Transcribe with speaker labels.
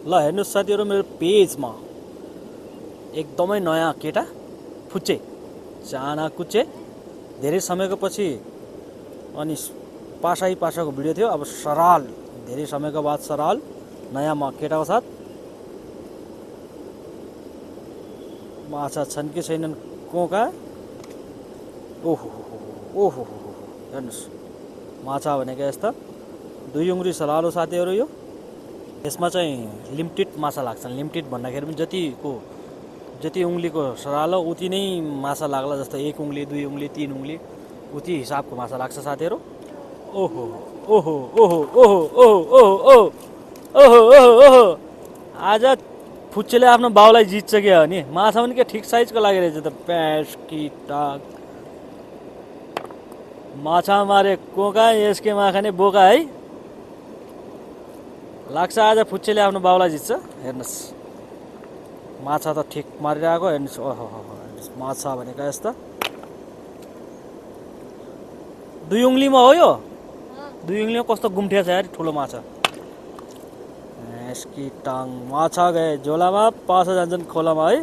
Speaker 1: ल हेर्नुहोस् साथीहरू, मेरो पेजमा एकदमै नयाँ केटा फुच्चे चाना कुच्चे धेरै समयको पछि अनि पासाको भिडियो थियो। अब सराल धेरै समयको बाद सराल नयाँ केटाको साथ माछा छन् कि छैनन् कोका। ओहो ओहो हेर्नुहोस्, माछा भनेको यस्ता 2 उङ्ग्री सरालो साथीहरू। यो यसमा चाहिँ लिमिटेड माछा लाग्छन्। लिमिटेड भन्दाखेरि पनि जति उङ्ग्लीको सरालो उति नै माछा लाग्ला। जस्तो 1 उङ्ग्ली 2 उङ्ग्ली 3 उङ्ग्ली उति हिसाबको माछा लाग्छ साथीहरू। ओहो ओहो ओहो ओहो ओहो ओहो ओहो ओहो ओहो आज फुच्चेले आफ्नो बाउलाई जित्छ क्या हो नि। माछा पनि के ठिक साइजको लागिरहेछ त। प्यास कि टाक माछा मारे कोका, यसके माखाने बोका है। लाग्छ आज फुच्चेले आफ्नो बाउलाई जित्छ। हेर्नुहोस्, माछा त ठिक मारिरहेको। हेर्नुहोस्, ओहो हेर्नुहोस्, माछा भनेको यस्ता 2 उङ्ग्लीमा हो यो। 2 उङ्ग्लीमा कस्तो गुम्ठिया छ यार, ठुलो माछा। यसकी टाङ माछा गए झोलामा, पासा जान्छन् खोलामा है।